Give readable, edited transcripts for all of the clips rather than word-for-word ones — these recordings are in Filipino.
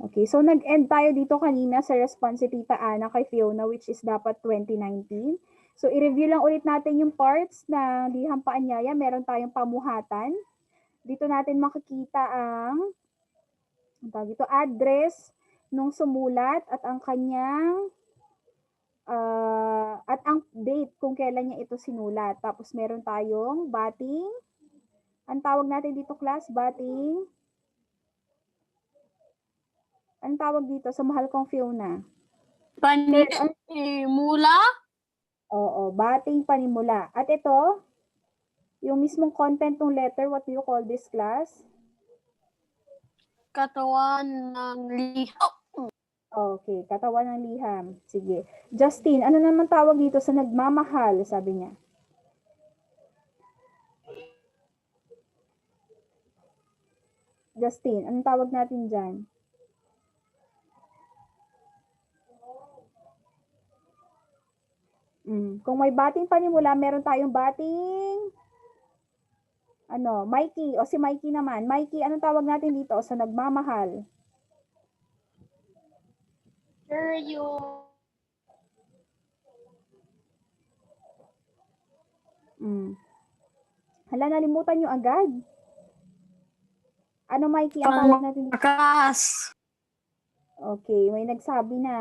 Okay, so nag-end tayo dito kanina sa response si Tita Ana kay Fiona, which is dapat 2019. So i-review lang ulit natin yung parts na liham paanyaya. Meron tayong pamuhatan. Dito natin makikita ang dito, address nung sumulat at ang kanyang at ang date kung kailan niya ito sinulat. Tapos meron tayong batting. Ang tawag natin dito, class, batting. Ang tawag dito sa mahal kong Fiona? Panimula? Oo, bating panimula. At ito, yung mismong content ng letter, what do you call this, class? Katawan ng liham. Okay, katawan ng liham. Sige. Justin, ano naman tawag dito sa nagmamahal, sabi niya? Justin, anong tawag natin dyan? Kung may bating panimula, meron tayong bating Mikey, o si Mikey naman. Mikey, anong tawag natin dito sa nagmamahal? Sir, yung... Hala, nalimutan nyo agad. Ano, Mikey, ang tawag natin dito? Wakas. Okay, may nagsabi na.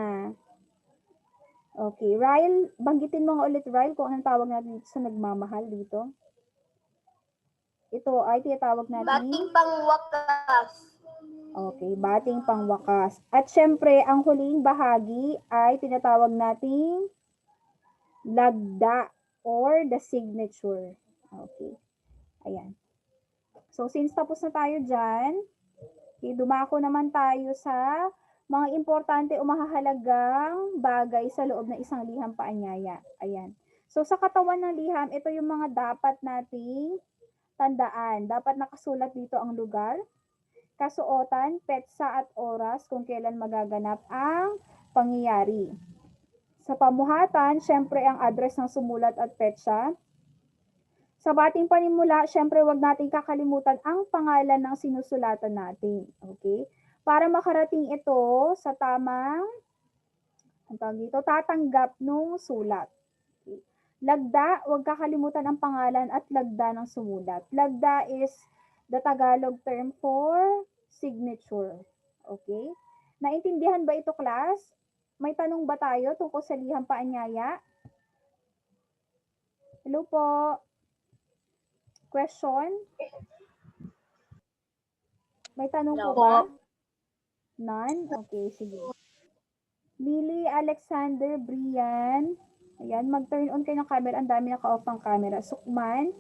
Okay, Ryle, banggitin mo nga ulit, Ryle, kung anong tawag natin dito sa nagmamahal dito. Ito ay tinatawag natin. Bating pangwakas. Okay, bating pangwakas. At syempre, ang huling bahagi ay tinatawag nating lagda or the signature. Okay. Ayan. So, since tapos na tayo dyan, okay, dumako naman tayo sa mga importante o mahahalagang bagay sa loob ng isang liham paanyaya. Ayan. So, sa katawan ng liham, ito yung mga dapat nating tandaan. Dapat nakasulat dito ang lugar, kasuotan, petsa at oras kung kailan magaganap ang pangyayari. Sa pamuhatan, syempre ang address ng sumulat at petsa. Sa bating panimula, syempre wag nating kakalimutan ang pangalan ng sinusulatan natin. Okay? Para makarating ito sa tamang tatanggap nung sulat. Okay? Lagda, wag kakalimutan ang pangalan at lagda ng sumulat. Lagda is the Tagalog term for signature. Okay? Naintindihan ba ito, class? May tanong ba tayo tungkol sa liham paanyaya? Hello po. Question? May tanong po ba? None? Okay, sige. Lily, Alexander, Brian. Ayan, mag-turn on kayo ng camera. Ang dami naka-off ang camera. Sukman,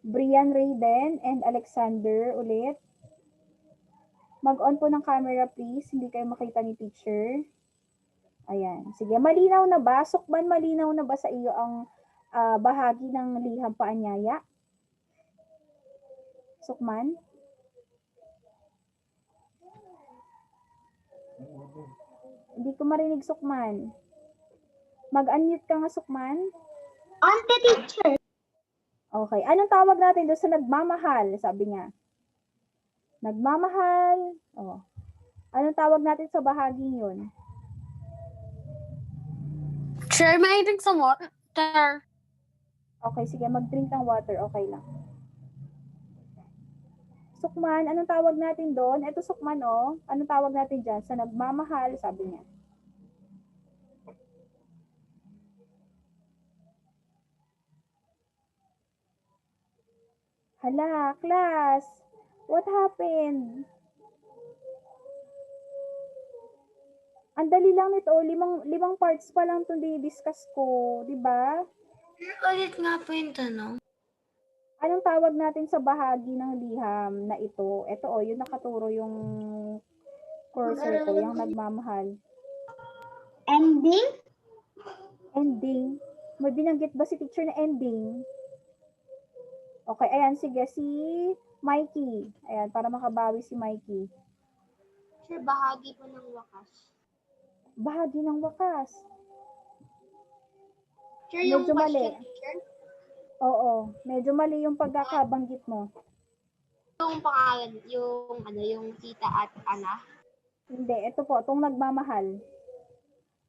Brian, Raiden, and Alexander ulit. Mag-on po ng camera, please. Hindi kayo makita ni teacher. Ayan. Sige, malinaw na ba? Sukman, malinaw na ba sa iyo ang bahagi ng liham paanyaya? Sukman? Hindi ko marinig, Sukman. Mag-unmute ka nga, Sukman. Ante, teacher. Okay. Anong tawag natin doon sa nagmamahal? Sabi niya. Nagmamahal. Oh. Anong tawag natin sa bahaging yun? Sir, may drink sa water. Okay, sige. Mag-drink ng water. Okay lang. Sukman, anong tawag natin doon? Ito, Sukman, oh. Anong tawag natin dyan? Sa nagmamahal, sabi niya. Hala, class. What happened? Ang dali lang nito. Limang parts pa lang itong di-discuss ko. Diba? Ulit nga po yung tanong. Anong tawag natin sa bahagi ng liham na ito? Ito, oh, yung nakaturo yung cursor ko, yung nagmamahal. Ending? Ending. May binanggit ba si teacher na ending? Okay, ayan, sige, si Mikey. Ayan, para makabawi si Mikey. Sir, bahagi po ng wakas. Bahagi ng wakas. Sir, yung Medyo mali. question, teacher? Oo, medyo mali yung pagkakabanggit mo. Yung pangalan, yung tita at ana. Hindi, ito po, itong nagmamahal.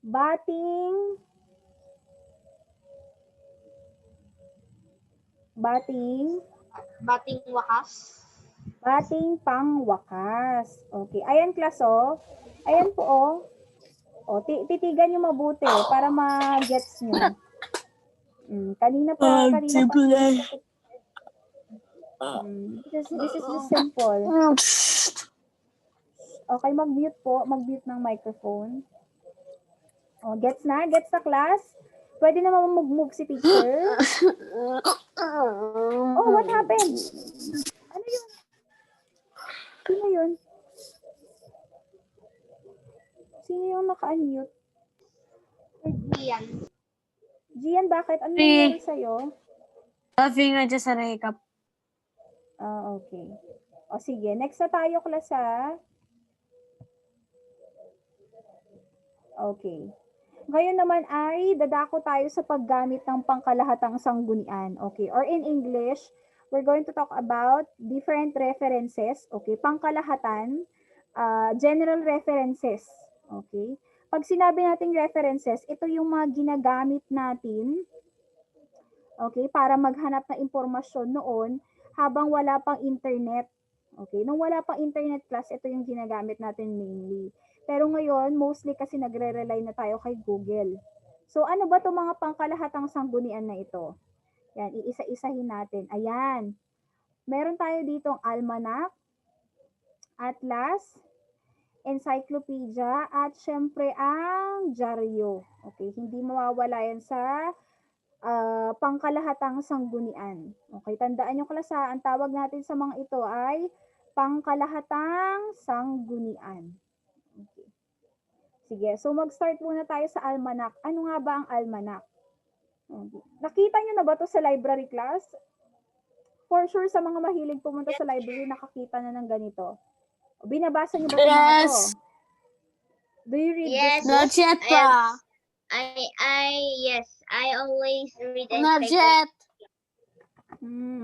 Bating Bating wakas. bating pangwakas. Okay. Ayan, class, oh. Ayan po, oh. O, titigan nyo mabuti para ma-gets nyo. Kanina pa. This is just simple. Okay, mag-mute po. Mag-mute ng microphone. O, gets na? Gets na, class? Pwede naman mag-move si teacher. Oh, what happened? Ano yun? Sino yun? Sino yung naka-unmute? Yan. Gian, bakit? Ano nangyari sa'yo? Laughing nga dyan sa recap. Okay. O, sige. Next na tayo, class, ha? Okay. Ngayon naman ay dadako tayo sa paggamit ng pangkalahatang sanggunian. Okay. Or in English, we're going to talk about different references. Okay. Pangkalahatan, general references. Okay. Pag sinabi nating references, ito yung mga ginagamit natin, okay, para maghanap ng impormasyon noon habang wala pang internet. Okay. Nung wala pang internet, class, ito yung ginagamit natin mainly. Pero ngayon, mostly kasi nagre-rely na tayo kay Google. So, ano ba itong mga pangkalahatang sanggunian na ito? Yan, iisa-isahin natin. Ayan. Meron tayo ditong almanac, atlas, encyclopedia, at syempre ang dyaryo. Okay, hindi mawawala yan sa pangkalahatang sanggunian. Okay, tandaan nyo, klase, ang tawag natin sa mga ito ay pangkalahatang sanggunian. Okay. Sige, so mag-start muna tayo sa almanac. Ano nga ba ang almanac? Okay. Nakita nyo na ba to sa library class? For sure, sa mga mahilig pumunta sa library, nakakita na ng ganito. Binabasa nyo ba ito mga to? Do you read Yes. this book? Not yet pa. Yes, I always read Not yet.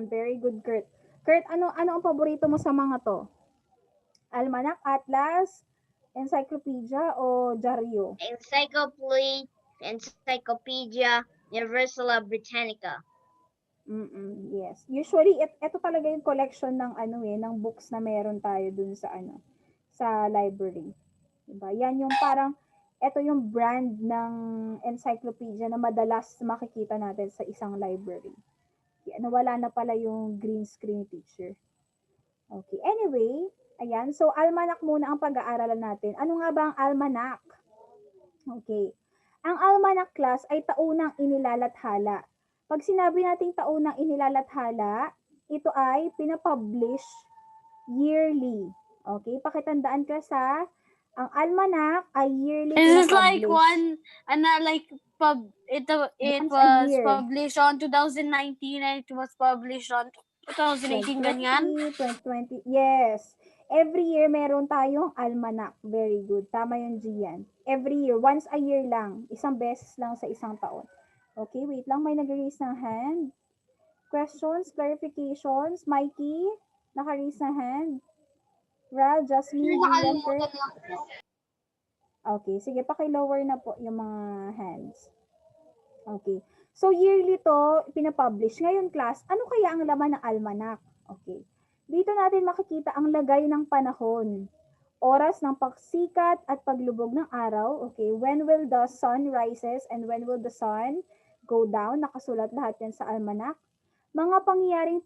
Very good, Kurt. Kurt, ano ang paborito mo sa mga to? Almanac, atlas, encyclopedia, o dyaryo? Encyclopedia Universala Britannica. Yes. Usually, ito talaga yung collection ng ng books na meron tayo dun sa sa library. Diba? Yan yung parang, ito yung brand ng encyclopedia na madalas makikita natin sa isang library. Wala na pala yung green screen picture. Okay. Anyway, ayan. So, almanac muna ang pag-aaralan natin. Ano nga ba ang almanac? Okay. Ang almanac, class, ay taunang inilalathala. Pag sinabi nating taunang inilalathala, ito ay pinapublish yearly. Okay? Pakitandaan, class, ha? Ang almanac ay yearly Is it pinapublish. like one, it Once a was year. published on 2019 and it was published on 2018, ganyan? 2020. Yes. Every year, meron tayong almanac. Very good. Tama yung Gian. Every year. Once a year lang. Isang beses lang sa isang taon. Okay, wait lang. May nag-raise ng hand. Questions, clarifications? Mikey, naka-raise ng hand. Ral, Jasmine, Gian, Kurt. Okay, sige, paki-lower na po yung mga hands. Okay. So, yearly to, pinapublish. Ngayon, class, ano kaya ang laman ng almanac? Okay. Dito natin makikita ang lagay ng panahon. Oras ng pagsikat at paglubog ng araw. Okay. When will the sun rises and when will the sun go down? Nakasulat lahat yan sa almanac. Mga pangyayaring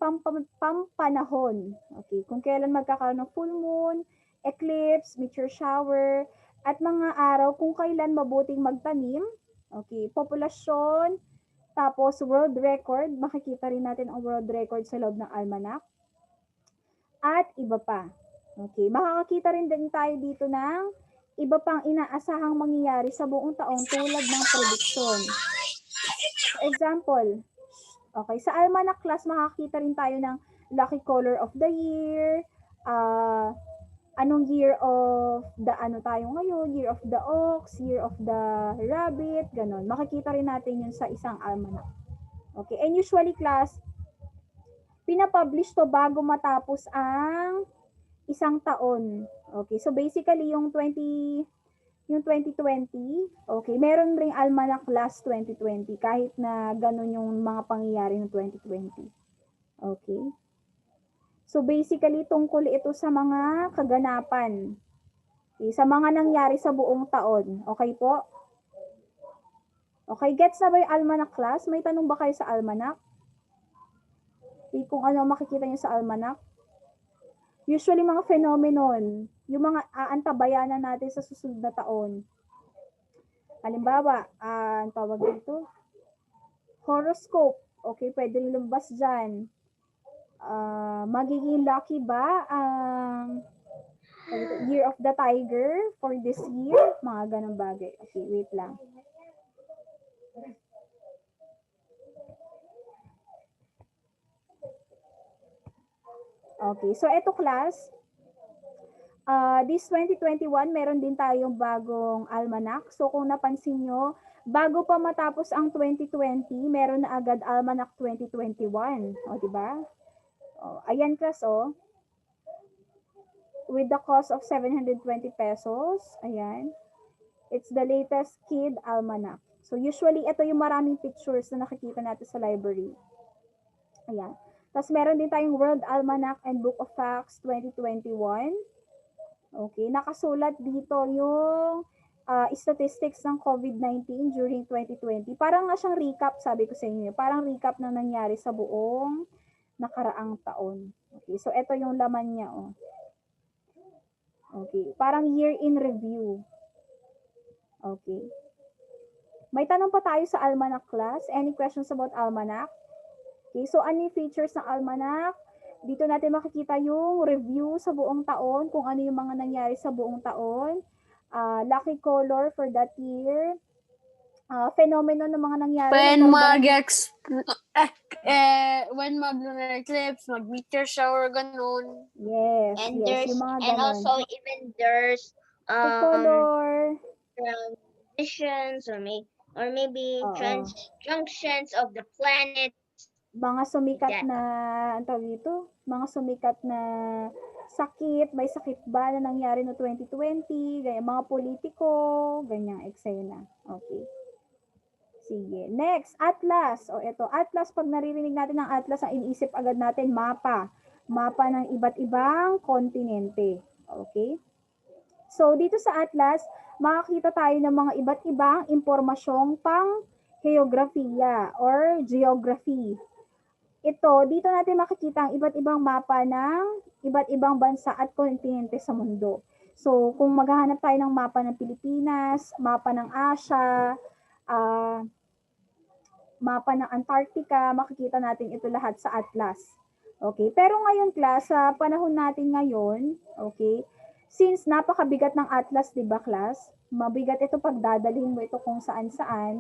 pampanahon. Okay. Kung kailan magkakaroon ng full moon, eclipse, meteor shower, at mga araw kung kailan mabuting magtanim. Okay. Populasyon, tapos world record. Makikita rin natin ang world record sa loob ng almanac. At iba pa. Okay, makakakita rin din tayo dito ng iba pang inaasahang mangyayari sa buong taong tulad ng prediction. For example, okay, sa almanac, class, makakita rin tayo ng lucky color of the year, anong year of the tayo ngayon, year of the ox, year of the rabbit, ganon. Makikita rin natin yun sa isang almanac. Okay, and usually, class, pinapublish to bago matapos ang isang taon. Okay, so basically yung 2020, okay, meron ring Almanac Class 2020 kahit na ganun yung mga pangyayari ng 2020. Okay? So basically tungkol ito sa mga kaganapan. Okay, sa mga nangyari sa buong taon. Okay po? Okay, gets na ba yung Almanac Class? May tanong ba kayo sa Almanac? Okay, kung ano makikita niyo sa Almanac? Usually mga phenomenon, yung mga aantabayanan natin sa susunod na taon. Halimbawa, ang tawag dito, horoscope. Okay, pwede lumabas dyan. Magiging lucky ba ang Year of the Tiger for this year? Mga ganong bagay. Okay, wait lang. Okay, so eto class, this 2021, meron din tayong bagong almanac. So kung napansin nyo, bago pa matapos ang 2020, meron na agad almanac 2021. O, diba? O, ayan class, o. With the cost of 720 pesos. Ayan. It's the latest Kid Almanac. So usually, ito yung maraming pictures na nakikita natin sa library. Ayan. Tapos meron din tayong World Almanac and Book of Facts 2021. Okay, nakasulat dito yung statistics ng COVID-19 during 2020. Parang nga siyang recap, sabi ko sa inyo. Parang recap na nangyari sa buong nakaraang taon. Okay, so ito yung laman niya. Oh. Okay, parang year in review. Okay. May tanong pa tayo sa Almanac class. Any questions about Almanac? Okay, so ano yung features ng Almanac? Dito natin makikita yung review sa buong taon, kung ano yung mga nangyari sa buong taon. Lucky color for that year. Phenomenon ng mga nangyari. When mag-lunar eclipse, mag-meteor shower, ganun. Yes, And yes, there's yung mga and ganon. also even there's color. transitions or maybe Oo. junctions of the planet. Mga sumikat Yeah. na, ang tawag dito, mga sumikat na sakit, may sakit ba na nangyari no 2020, ganyan, mga politiko, ganyang eksena. Okay. Sige. Next, Atlas. O ito, Atlas, pag naririnig natin ng Atlas, ang iniisip agad natin, mapa. Mapa ng iba't ibang kontinente. Okay? So, dito sa Atlas, makakita tayo ng mga iba't ibang impormasyong pang geografiya or geography. Ito, dito natin makikita ang iba't ibang mapa ng iba't ibang bansa at kontinente sa mundo. So, kung maghahanap tayo ng mapa ng Pilipinas, mapa ng Asia, mapa ng Antarctica, makikita natin ito lahat sa Atlas. Okay, pero ngayon class, sa panahon natin ngayon, okay, since napakabigat ng Atlas, di ba class? Mabigat ito pag dadalhin mo ito kung saan-saan.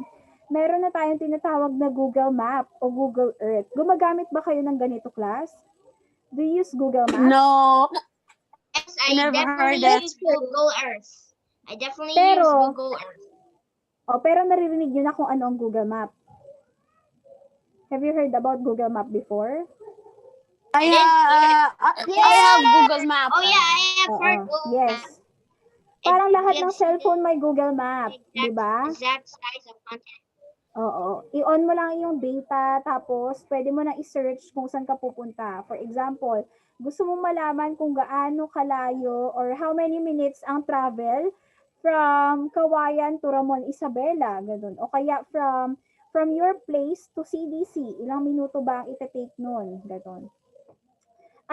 Meron na tayong tinatawag na Google Map o Google Earth. Gumagamit ba kayo ng ganito, class? Do you use Google Maps? No. Yes, I Never heard definitely that. use Google Earth. I definitely Pero- use Google Earth. Pero naririnig nyo na kung ano ang Google Map. Have you heard about Google Map before? I have Google Map. Oh yeah, I have heard Oo, Google yes. Maps. Parang It lahat ng gives cellphone may Google Map, di ba? exact size of content. Oo. I-on mo lang yung data, tapos pwede mo na i-search kung saan ka pupunta. For example, gusto mong malaman kung gaano kalayo or how many minutes ang travel from Kawayan to Ramon Isabela, ganun. O kaya from your place to CDC, ilang minuto ba ang ita-take nun, ganun.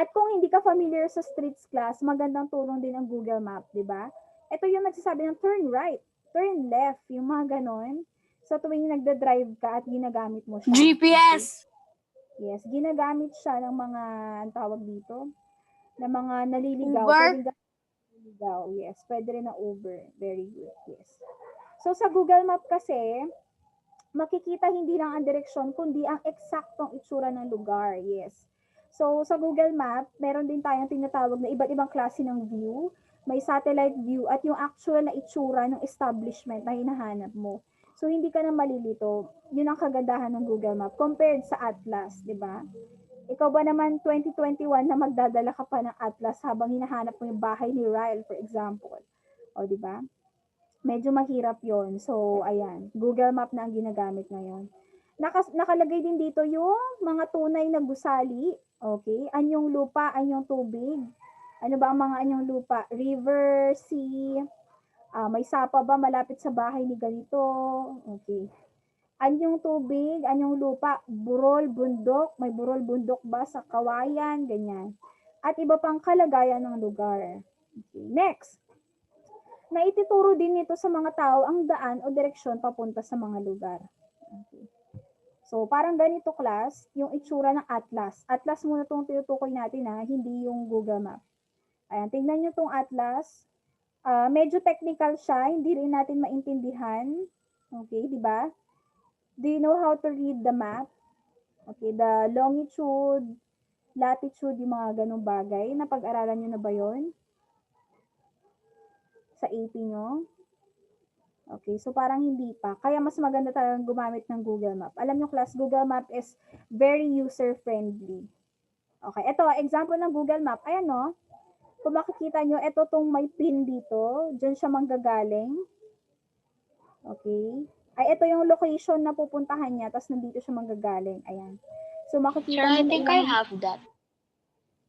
At kung hindi ka familiar sa streets class, magandang tulong din ang Google Map, di ba? Ito yung nagsasabi ng turn right, turn left, yung mga ganon. Sa tuwing nagda-drive ka at ginagamit mo siya. GPS. Okay? Yes, ginagamit siya ng mga, ang tawag dito, ng mga naliligaw. Uber? Pwedeng naliligaw, yes. Pwede rin na Uber. Very good, yes. So sa Google Map kasi, makikita hindi lang ang direksyon, kundi ang eksaktong itsura ng lugar, yes. So sa Google Map, meron din tayong tinatawag na iba't ibang klase ng view. May satellite view at yung actual na itsura ng establishment na hinahanap mo. So, hindi ka na malilito. Yun ang kagandahan ng Google Map compared sa Atlas, di ba? Ikaw ba naman 2021 na magdadala ka pa ng atlas habang hinahanap mo yung bahay ni Ryle, for example. O, di ba? Medyo mahirap yon. So, ayan. Google Map na ang ginagamit ngayon. Nakalagay din dito yung mga tunay na gusali. Okay? Anyong lupa, anyong tubig. Ano ba ang mga anyong lupa? River, sea, may sapa ba malapit sa bahay ni ganito? Okay. Anyong tubig, anyong lupa, burol, bundok, may burol, bundok ba sa kawayan, ganyan. At iba pang kalagayan ng lugar. Okay. Next. Naituturo din nito sa mga tao ang daan o direksyon papunta sa mga lugar. Okay. So, parang ganito class, yung itsura ng atlas. Atlas muna itong tinutukoy natin hindi yung Google Map. Ayan, tingnan nyo itong atlas. Medyo technical siya, hindi rin natin maintindihan. Okay, di ba? Do you know how to read the map? Okay, the longitude, latitude, yung mga ganong bagay. Napag-aralan nyo na ba yon? Sa AP nyo? Okay, so parang hindi pa. Kaya mas maganda tayong gumamit ng Google Map. Alam nyo class, Google Map is very user-friendly. Okay, ito, example ng Google Map. Ayan no, kung makikita nyo, ito tong may pin dito. Diyan siya manggagaling. Okay. Ay, ito yung location na pupuntahan niya, tapos nandito siya manggagaling. Ayan. So, makikita Sir, I mo think na I have that.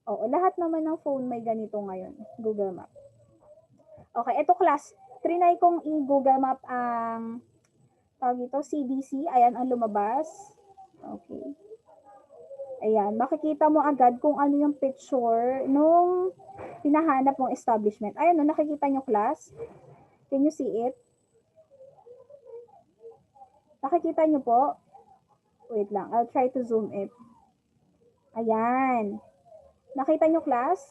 Oo, lahat naman ng phone may ganito ngayon, Google Map. Okay, ito class, trinay kong i-Google Map ang tawag ito, CDC. Ayan ang lumabas. Okay. Ayan, makikita mo agad kung ano yung picture nung hinahanap mong establishment. Ayan, no, nakikita nyo class? Can you see it? Nakikita nyo po? Wait lang, I'll try to zoom it. Ayan. Nakita nyo class?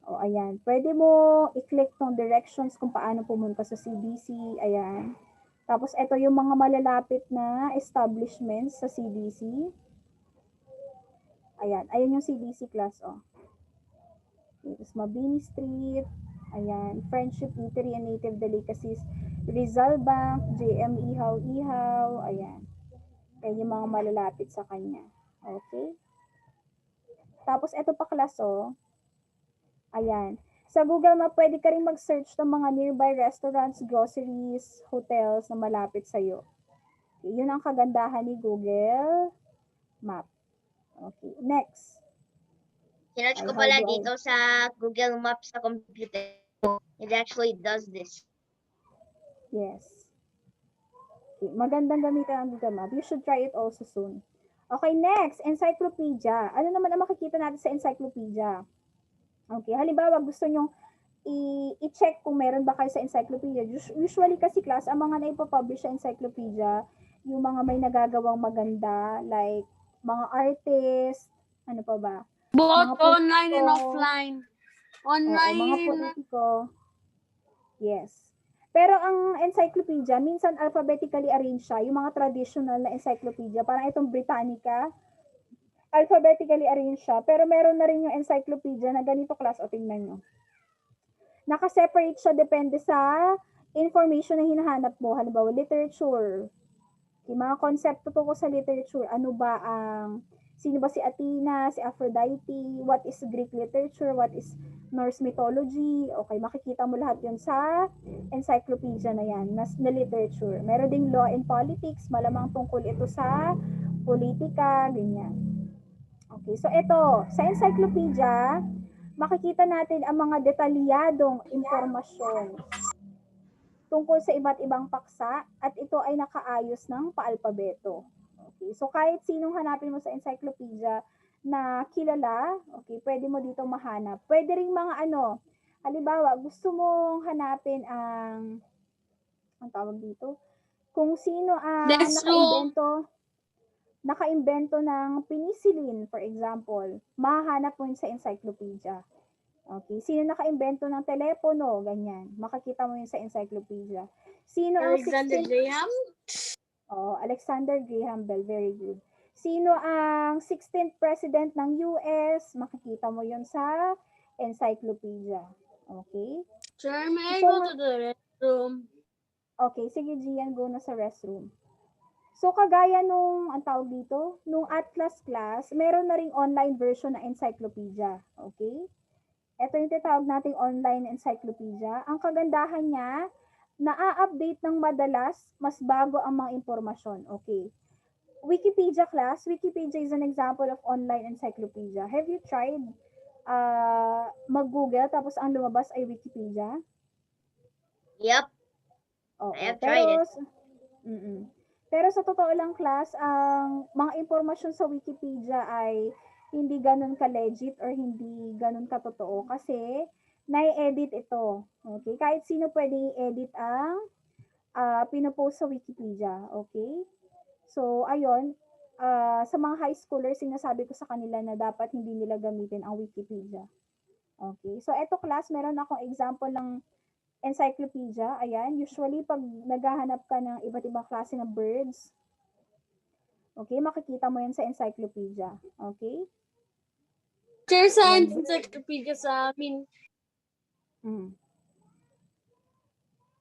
O, ayan. Pwede mo i-click tong directions kung paano pumunta sa CDC. Ayan. Tapos, ito yung mga malalapit na establishments sa CDC. Ayan. Ayan yung CDC class, o. Tapos, Mabini Street. Ayan. Friendship Eatery and Native Delicacies. Rizal Bank. JM Ihaw. Ayan. Ayan yung mga malalapit sa kanya. Okay? Tapos, ito pa class, o. Ayan. Sa Google Map, pwede ka rin mag-search ng mga nearby restaurants, groceries, hotels na malapit sa'yo. Okay, yun ang kagandahan ni Google Map. Okay, next. Sinerch ko How pala do I- dito sa Google Maps sa computer. It actually does this. Yes. Okay, magandang gamitan ang Google Map. You should try it also soon. Okay, next. Encyclopedia. Ano naman ang makikita natin sa encyclopedia? Okay, halimbawa gusto nyong i-check kung meron ba kayo sa encyclopedia. Usually kasi class, ang mga naipapublish sa encyclopedia, yung mga may nagagawang maganda, like mga artist, ano pa ba? Both Mga online and politiko. offline. Oo, mga Online. politiko. Yes. Pero ang encyclopedia, minsan alphabetically arranged siya. Yung mga traditional na encyclopedia, parang itong Britannica, alphabetically arranged siya. Pero meron na rin yung encyclopedia na ganito class, o tingnan nyo. Naka-separate siya depende sa information na hinahanap mo. Halimbawa, literature. Yung mga konsepto tungkol sa literature. Ano ba sino ba si Athena, si Aphrodite, what is Greek literature, what is Norse mythology. Okay, makikita mo lahat yun sa encyclopedia na yan, na literature. Meron ding law and politics, malamang tungkol ito sa politika, ganyan. Okay, so ito, sa encyclopedia, makikita natin ang mga detalyadong impormasyon tungkol sa iba't ibang paksa at ito ay nakaayos ng paalpabeto. Okay, so kahit sinong hanapin mo sa encyclopedia na kilala, okay, pwede mo dito mahanap. Pwede ring mga halimbawa, gusto mong hanapin ang tawag dito, kung sino ang nakaimbento ng penicillin, for example, mahahanap mo yun sa encyclopedia. Okay, sino nakaimbento ng telepono, ganyan. Makikita mo yun sa encyclopedia. Sino ang Alexander Graham? Alexander Graham Bell, very good. Sino ang 16th president ng US? Makikita mo yun sa encyclopedia. Okay? Sir, may I go to the restroom? Okay, sige Gian, go na sa restroom. So, kagaya nung, ang tawag dito, nung Atlas class, meron na ring online version ng encyclopedia. Okay? Ito yung tinatawag nating online encyclopedia. Ang kagandahan niya, na-update ng madalas, mas bago ang mga impormasyon. Okay. Wikipedia class, Wikipedia is an example of online encyclopedia. Have you tried mag-Google tapos ang lumabas ay Wikipedia? Yep, Oo. I have tried it. Mm-mm. Pero sa totoo lang class, ang mga impormasyon sa Wikipedia ay hindi ganun ka-legit or hindi ganun katotoo kasi nai-edit ito. Okay? Kahit sino pwede i-edit ang pinopost sa Wikipedia. Okay? So, ayun, sa mga high schoolers, sinasabi ko sa kanila na dapat hindi nila gamitin ang Wikipedia. Okay? So, eto class, meron akong example ng encyclopedia. Ayan, usually pag naghahanap ka ng iba't ibang klase ng birds, okay, makikita mo yan sa encyclopedia. Okay? Sir, saan Ayan. encyclopedia sa amin?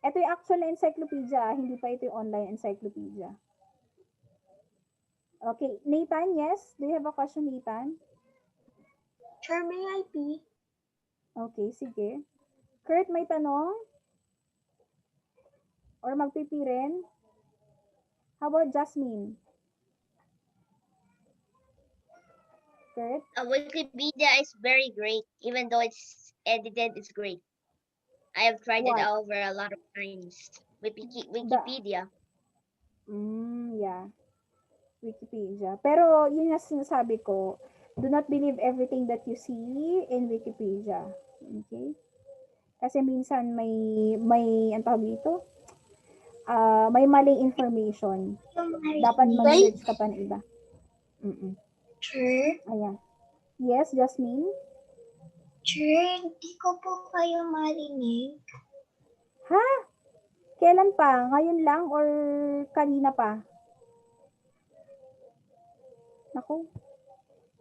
Ito yung actual na encyclopedia, hindi pa ito yung online encyclopedia. Okay, Nathan, yes? Do you have a question, Nathan? Sure, may I be? Okay, sige. Kurt, may tanong? Or magpipi rin? How about Jasmine? Kurt? Wikipedia is very great. Even though it's edited, it's great. I have tried it What? over a lot of times. Wikipedia. Yeah. Wikipedia. Pero yun nga sinasabi ko, do not believe everything that you see in Wikipedia. Okay? Kasi minsan may ang tawag dito, may maling information. Dapat mag-search ka pa ng iba. Sure. Ayan. Yes, Jasmine? Sure, hindi ko po kayo marinig. Ha? Kailan pa? Ngayon lang or kanina pa? Naku,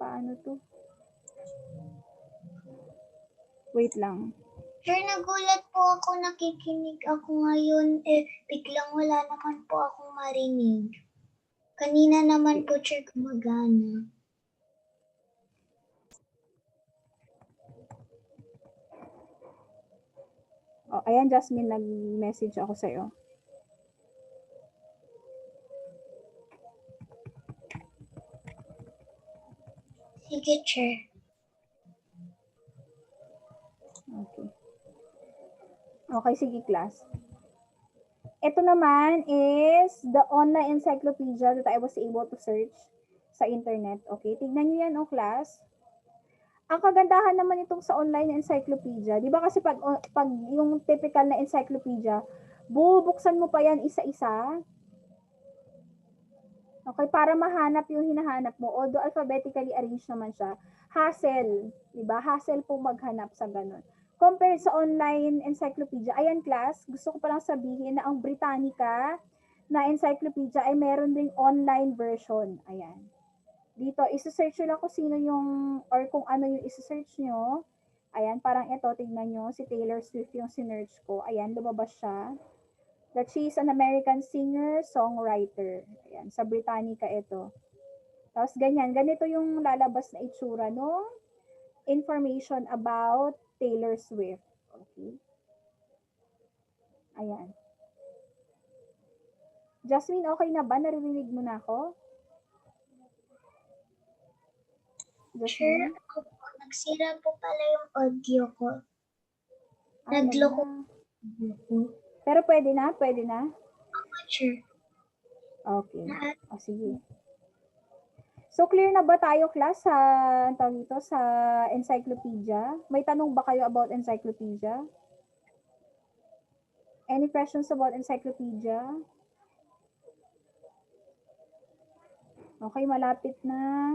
paano to? Wait lang. Sure, nagulat po ako, nakikinig ako ngayon. Biglang wala naman po akong marinig. Kanina naman po, sure, gumagana. Oh, ayan, Jasmine, nag-message ako sa'yo. Sige, sure. Okay. Okay, sige, class. Ito naman is the online encyclopedia that I was able to search sa internet. Okay, tignan nyo yan, class. Ang kagandahan naman itong sa online encyclopedia, di ba kasi pag yung typical na encyclopedia, bubuksan mo pa yan isa-isa. Okay, para mahanap yung hinahanap mo. Although alphabetically arranged naman siya. Hassle, di ba? Hassle po maghanap sa ganun. Compared sa online encyclopedia, ayan class, gusto ko palang sabihin na ang Britannica na encyclopedia ay meron ding online version. Ayan. Dito, isa-search nyo lang kung sino yung, or kung ano yung isa-search nyo. Ayan, parang ito, tingnan nyo, si Taylor Swift yung sinerch ko. Ayan, lumabas siya. That she is an American singer, songwriter. Ayan, sa Britannica ito. Tapos ganyan, ganito yung lalabas na itsura no information about Taylor Swift. Okay. Ayan. Jasmine, okay na ba? Naririnig mo na ako? Sure, Jasmine? ako po. Nagsira po pala yung audio ko. Ay, Nagloko wala. po. Pero pwede na? Pwede na? Sure. Okay. O, sige. So, clear na ba tayo, class, sa, dito, sa encyclopedia? May tanong ba kayo about encyclopedia? Any questions about encyclopedia? Okay, malapit na.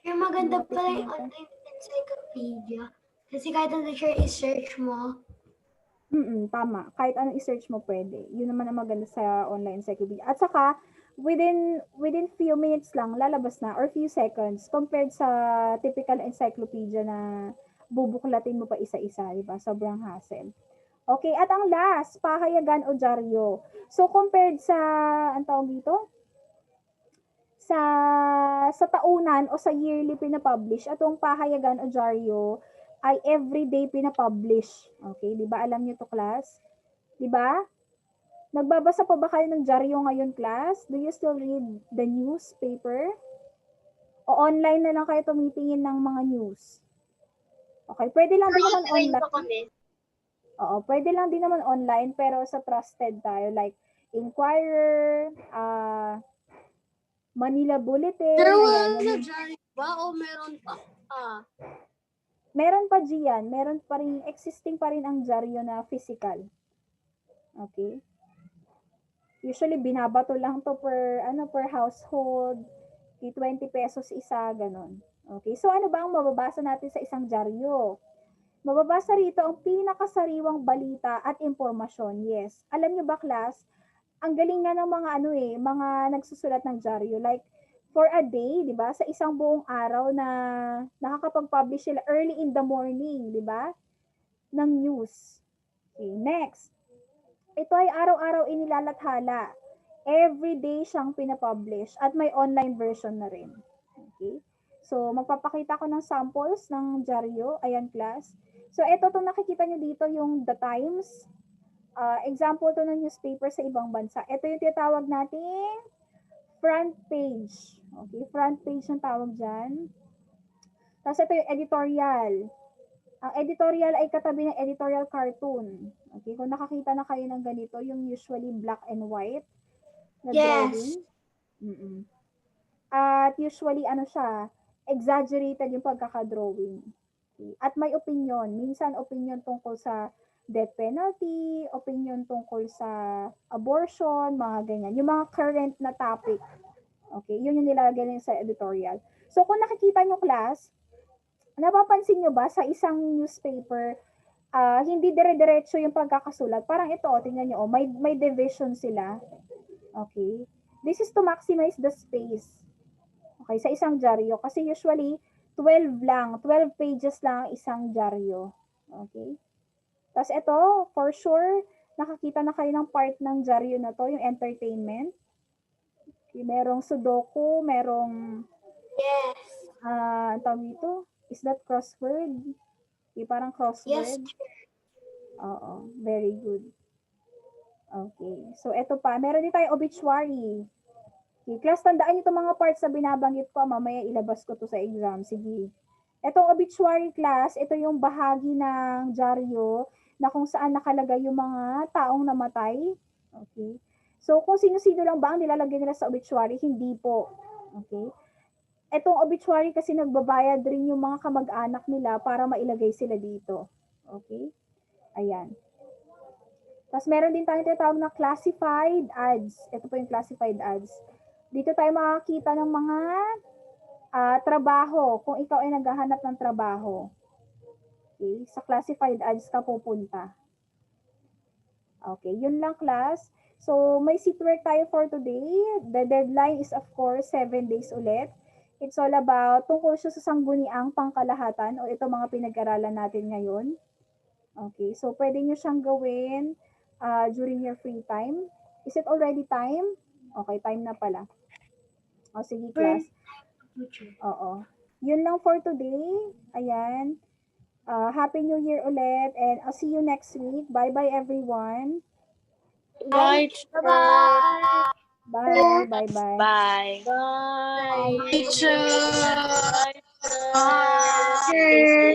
Sure, maganda Malapit pala na yung ito. online encyclopedia. Kasi kahit ano, sure, i-search mo. Tama. Kahit anong i-search mo pwede. Yun naman ang maganda sa online encyclopedia. At saka, within few minutes lang, lalabas na, or few seconds, compared sa typical encyclopedia na bubuklatin mo pa isa-isa, di ba? Sobrang hassle. Okay, at ang last, pahayagan o dyaryo. So, compared sa, ang tawag dito? sa taunan o sa yearly pinapublish, atong pahayagan o dyaryo ay everyday pinapublish. Okay, di ba alam niyo to, class? Di ba? Nagbabasa pa ba kayo ng dyaryo ngayon, class? Do you still read the newspaper? O online na lang kayo tumitingin ng mga news? Okay, pwede lang din naman online. Oo, pwede lang din naman online pero sa trusted tayo like Inquirer, Manila Bulletin, Pero ayan, wala yan na yung- dyan ba o meron pa? meron pa diyan, meron pa rin, existing pa rin ang dyaryo na physical. Okay? Usually binabato lang to per household, 20 pesos isa, ganun. Okay, so ano ba ang mababasa natin sa isang dyaryo? Mababasa rito ang pinakasariwang balita at impormasyon. Yes. Alam niyo ba, class, ang galing nga ng mga nagsusulat ng dyaryo. Like, for a day, di ba? Sa isang buong araw na nakakapag-publish sila early in the morning, di ba? Ng news. Okay, next. Ito ay araw-araw inilalathala. Every day siyang pinapublish at may online version na rin. Okay? So, magpapakita ko ng samples ng dyaryo. Ayan, class. So, ito itong nakikita nyo dito, yung The Times. Example to ng newspaper sa ibang bansa. Ito yung tinatawag nating front page. Okay, front page ang tawag dyan. Tapos ito yung editorial. Ang editorial ay katabi ng editorial cartoon. Okay, kung nakakita na kayo ng ganito, yung usually black and white na drawing. Mm-mm. At usually, siya, exaggerated yung pagkakadrawing. Okay. At may opinion. Minsan, opinion tungkol sa death penalty, opinion tungkol sa abortion, mga ganyan. Yung mga current na topic. Okay, yun yung nilalagay nila sa editorial. So, kung nakikita nyo, class, napapansin nyo ba sa isang newspaper, hindi dire-diretso yung pagkakasulat. Parang ito, tingnan nyo, may division sila. Okay. This is to maximize the space. Okay, sa isang dyaryo. Kasi usually, 12 pages lang ang isang dyaryo. Okay. Tapos ito, for sure, nakakita na kayo ng part ng dyaryo na to, yung entertainment. Okay, merong Sudoku, merong, tawag dito, is that crossword? Okay, parang crossword. Oo, very good. Okay, so ito pa, meron din tayong obituary. Okay, class, tandaan nyo itong mga parts na binabanggit ko, mamaya ilabas ko to sa exam. Sige. Itong obituary, class, ito yung bahagi ng dyaryo na kung saan nakalagay yung mga taong namatay. Okay. So, kung sino-sino lang ba ang nilalagay nila sa obituary, hindi po. Okay. Itong obituary kasi nagbabayad rin yung mga kamag-anak nila para mailagay sila dito. Okay. Ayan. Tapos meron din tayong tinatawag na classified ads. Ito po yung classified ads. Dito tayo makakita ng mga trabaho, kung ikaw ay naghahanap ng trabaho. Okay, sa classified ads ka pupunta. Okay, yun lang, class. So, may seatwork tayo for today. The deadline is of course 7 days ulit. It's all about tungkol siya sa sangguniang pangkalahatan o ito mga pinag-aralan natin ngayon. Okay, so pwede nyo siyang gawin during your free time. Is it already time? Okay, time na pala. O, sige, class. Oo. Yun lang for today. Ayan. Happy New Year ulit and I'll see you next week. Bye-bye, everyone. Bye. Bye-bye. Bye. Bye-bye. Bye. Bye. Teacher. Bye.